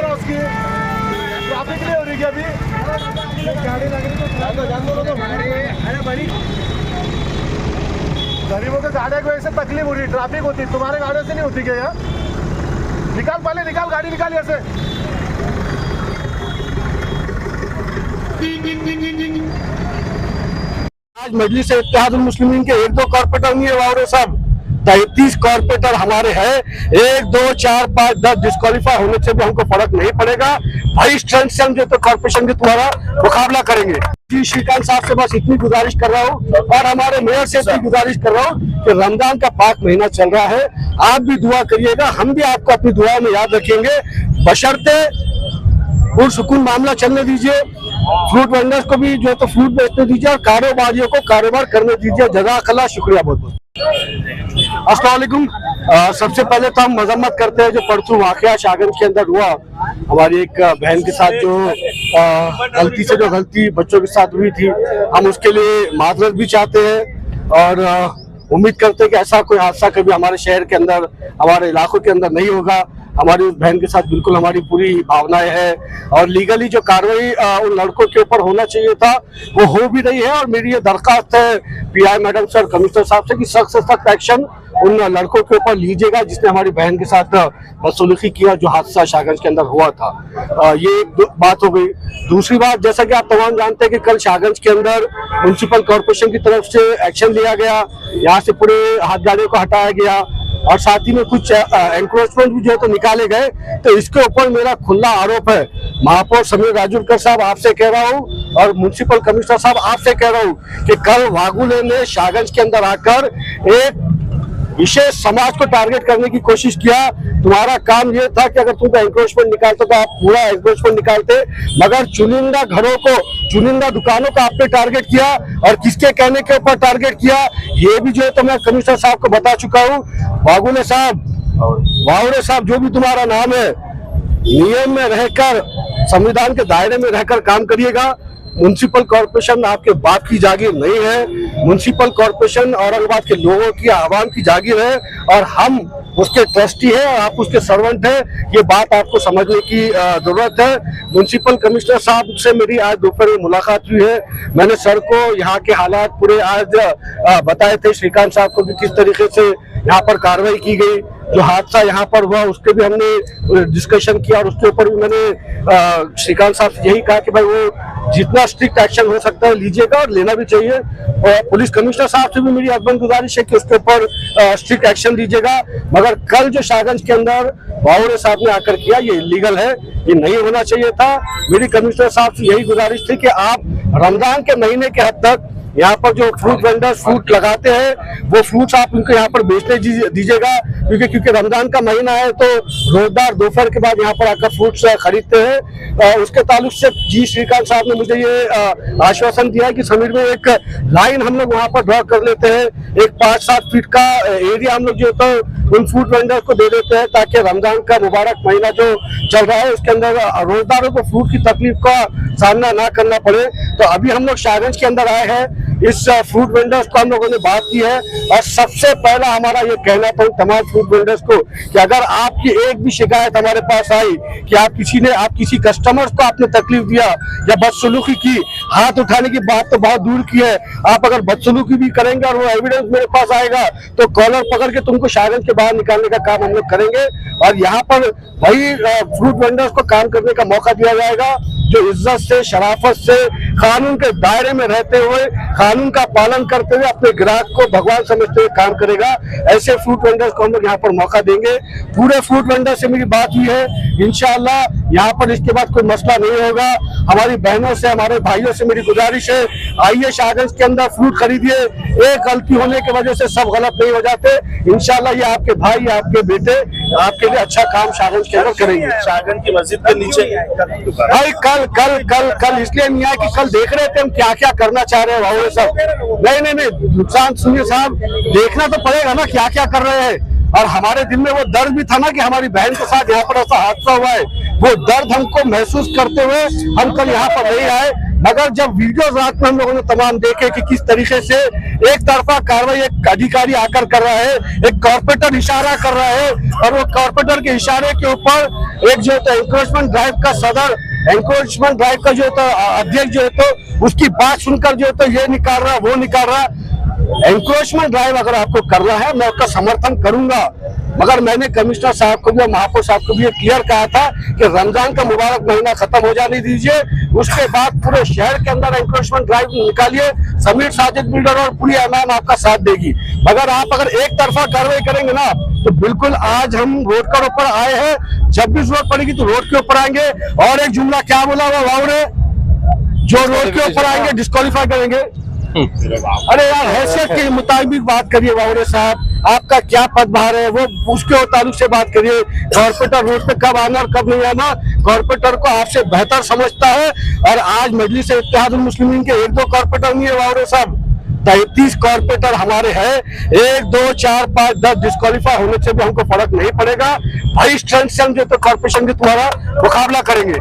उसकी ट्रैफिक नहीं हो रही क्या अभी? गाड़ी लग रही तो गरीबों के गाड़ियों की वजह से तकलीफ हो रही, ट्रैफिक होती, तुम्हारे गाड़ियों से नहीं होती क्या यार? निकाल, पहले निकाल, गाड़ी निकाल यहाँ से। आज मजलिस इत्तेहादुल मुस्लिमीन के 1-2 कॉर्पोरेटर नहीं है वावरे साहब, 33 कॉर्पोरेटर हमारे हैं। 1, 2, 4, 5, 10 डिस्क्वालीफाई होने से भी हमको फर्क नहीं पड़ेगा। भाई स्ट्रेंथ से हम जो तो कॉर्पोरेशन के तुम्हारा मुकाबला करेंगे। जी श्रीकांत साहब से बस इतनी गुजारिश कर रहा हूँ और हमारे मेयर से इतनी गुजारिश कर रहा हूँ कि रमजान का पाक महीना चल रहा है, आप भी दुआ करिएगा, हम भी आपको अपनी दुआ में याद रखेंगे। बशर्ते पुरसुकून मामला चलने दीजिए, फ्रूट वेंडर्स को भी जो तो फ्रूट बेचने दीजिए और कारोबारियों को कारोबार करने दीजिए। जज़ाकल्लाह, शुक्रिया बहुत बहुत। अस्सलाम वालेकुम। सबसे पहले तो हम मजम्मत करते हैं जो परसों वाकया शाहगंज के अंदर हुआ, हमारी एक बहन के साथ जो गलती से जो गलती बच्चों के साथ हुई थी, हम उसके लिए माजरत भी चाहते हैं और उम्मीद करते हैं कि ऐसा कोई हादसा कभी हमारे शहर के अंदर, हमारे इलाकों के अंदर नहीं होगा। हमारी उस बहन के साथ बिल्कुल हमारी पूरी भावनाएं हैं और लीगली जो कार्रवाई उन लड़कों के ऊपर होना चाहिए था वो हो भी रही है। और मेरी ये दरख्वास्त है पीआई मैडम सर, कमिश्नर साहब से कि सख्त से सख्त एक्शन उन लड़कों के ऊपर लीजिएगा जिसने हमारी बहन के साथ बदसलूकी किया, जो हादसा शाहगंज के अंदर हुआ था। ये एक बात हो गई। दूसरी बात, जैसा कि आप तमाम जानते हैं कि कल शाहगंज के अंदर म्युनिसिपल कॉर्पोरेशन की तरफ से एक्शन लिया गया, यहाँ से पूरे हाथ गाड़ियों को हटाया गया और साथ ही में कुछ एनक्रोचमेंट भी जो है तो निकाले गए। तो इसके ऊपर मेरा खुला आरोप है। महापौर समीर राजूरकर साहब आपसे कह रहा हूँ और म्युनिसिपल कमिश्नर साहब आपसे कह रहा हूँ कि कल वागुले ने शाहगंज के अंदर आकर एक विशेष समाज को टारगेट करने की कोशिश किया। तुम्हारा काम ये था कि अगर तुमको एनक्रोचमेंट निकालते तो आप पूरा एनक्रोचमेंट निकालते, मगर चुनिंदा घरों को, चुनिंदा दुकानों को आपने टारगेट किया और किसके कहने के ऊपर टारगेट किया ये भी जो है तो मैं कमिश्नर साहब को बता चुका हूँ। वागुले साहब, वावरे साहब, जो भी तुम्हारा नाम है, नियम में रहकर, संविधान के दायरे में रहकर काम करिएगा। म्युनिसिपल कॉर्पोरेशन आपके बाप की जागीर नहीं है। म्युनिसिपल कॉर्पोरेशन औरंगाबाद के लोगों की, आवाम की जागीर है और हम उसके ट्रस्टी है और आप उसके सर्वेंट है। ये बात आपको समझने की जरूरत है। म्युनिसिपल कमिश्नर साहब से मेरी आज दोपहर में मुलाकात हुई है। मैंने सर को यहाँ के हालात पूरे आज बताए थे, श्रीकांत साहब को भी किस तरीके से यहाँ पर कार्रवाई की गई, जो हादसा यहाँ पर हुआ उसके भी हमने डिस्कशन किया और उसके ऊपर भी मैंने श्रीकांत साहब से यही कहा कि भाई वो जितना स्ट्रिक्ट एक्शन हो सकता है लीजिएगा और लेना भी चाहिए। और पुलिस कमिश्नर साहब से भी मेरी अदबन गुजारिश है कि उसके ऊपर स्ट्रिक्ट एक्शन लीजिएगा। मगर कल जो शाहगंज के अंदर वावरे साहब ने आकर किया ये इलीगल है, ये नहीं होना चाहिए था। मेरी कमिश्नर साहब से यही गुजारिश थी कि आप रमजान के महीने के हद तक यहाँ पर जो फ्रूट वेंडर्स फ्रूट लगाते हैं वो फ्रूट्स आप उनको यहाँ पर बेचने दीजिएगा, क्योंकि रमजान का महीना है तो रोजगार दोपहर के बाद यहाँ पर आकर फ्रूट्स खरीदते हैं। उसके ताल्लुक से जी श्रीकांत साहब ने मुझे ये आश्वासन दिया कि समीर में एक लाइन हम लोग वहाँ पर ड्रॉ कर लेते हैं, एक 5-7 फीट का एरिया हम लोग जो होता है उन फ्रूट वेंडर्स को दे देते हैं ताकि रमजान का मुबारक महीना जो चल रहा है उसके अंदर रोजगारों को फ्रूट की तकलीफ का सामना ना करना पड़े। तो अभी हम लोग शाहगंज के अंदर आए हैं, इस फ्रूट वेंडर्स को हम लोगों ने बात की है और सबसे पहला हमारा ये कहना था तमाम फ्रूट वेंडर्स को कि अगर आपकी एक भी शिकायत हमारे पास आई कि आप किसी कस्टमर्स को आपने तकलीफ दिया या बदसलूकी की, हाथ उठाने की बात तो बहुत दूर की है, आप अगर बदसलूकी भी करेंगे और वो एविडेंस मेरे पास आएगा तो कॉलर पकड़ के तुमको शाहगंज के बाहर निकालने का काम हम लोग करेंगे। और यहाँ पर वही फ्रूट वेंडर्स को काम करने का मौका दिया जाएगा जो इज्जत से, शराफत से, कानून के दायरे में रहते हुए, कानून का पालन करते हुए अपने ग्राहक को भगवान समझते हुए काम करेगा। ऐसे फ्रूट वेंडर्स को हम लोग यहाँ पर मौका देंगे। पूरे फ्रूट वेंडर से मेरी बात हुई है, इंशाअल्लाह यहाँ पर इसके बाद कोई मसला नहीं होगा। हमारी बहनों से, हमारे भाइयों से मेरी गुजारिश है, आइए शाहगंज के अंदर फ्रूट खरीदिए। एक गलती होने की वजह से सब गलत नहीं हो जाते। इंशाअल्लाह ये आपके भाई, आपके बेटे आपके लिए अच्छा काम शाहगंज के अंदर करेंगे। शाहगंज की मस्जिद के नीचे भाई कल इसलिए नहीं आया कि कल देख रहे थे हम क्या क्या करना चाह रहे हैं वावरे साहब। नहीं, नुकसान सुनिए साहब, देखना तो पड़ेगा ना क्या क्या कर रहे हैं। और हमारे दिल में वो दर्द भी था ना कि हमारी बहन के साथ यहाँ पर ऐसा हादसा हुआ है, वो दर्द हमको महसूस करते हुए हम कल यहाँ पर नहीं आए। मगर जब वीडियो रात में हम लोगों ने तमाम देखे कि किस तरीके से एक तरफा कार्रवाई एक अधिकारी आकर कर रहा है, एक कॉर्पोरेटर इशारा कर रहा है और वो कॉर्पोरेटर के इशारे के ऊपर एक जो है एनक्रोचमेंट ड्राइव का सदर, एनक्रोचमेंट ड्राइव का जो है अध्यक्ष जो है तो उसकी बात सुनकर जो है तो ये निकाल रहा, वो निकाल रहा। एनक्रोचमेंट ड्राइव अगर आपको करना है मैं उसका समर्थन करूंगा, मगर मैंने कमिश्नर साहब को भी और महापौर साहब को भी ये क्लियर कहा था कि रमजान का मुबारक महीना खत्म हो जाने दीजिए, उसके बाद पूरे शहर के अंदर एनक्रोचमेंट ड्राइव निकालिए, समीर साजिद बिल्डर और पूरी अवाम आपका साथ देगी। मगर आप अगर एक तरफा कार्रवाई करेंगे ना तो बिल्कुल आज हम रोड के ऊपर आए हैं, जब भी जरूरत पड़ेगी तो रोड के ऊपर आएंगे। और एक जुमला क्या बोला हुआ वाव ने, जो रोड के ऊपर आएंगे डिस्क्वालीफाई करेंगे। अरे यार हैसियत के मुताबिक बात करिए वावरे साहब, आपका क्या पदभार है वो उसके ताल्लुक से बात करिए। कॉर्पोरेटर रोड पे कब आना और कब नहीं आना कॉर्पोरेटर को आपसे बेहतर समझता है। और आज मजलिस इत्तेहादुल मुस्लिमीन के 1-2 कॉर्पोरेटर नहीं है वावरे साहब, 33 कॉर्पोरेटर हमारे हैं। 1, 2, 4, 5, 10 डिस्क्वालीफाई होने से भी हमको फर्क नहीं पड़ेगा। 22 स्ट्रेंथ से हम जो तो कॉर्पोरेशन के तुम्हारा मुकाबला करेंगे।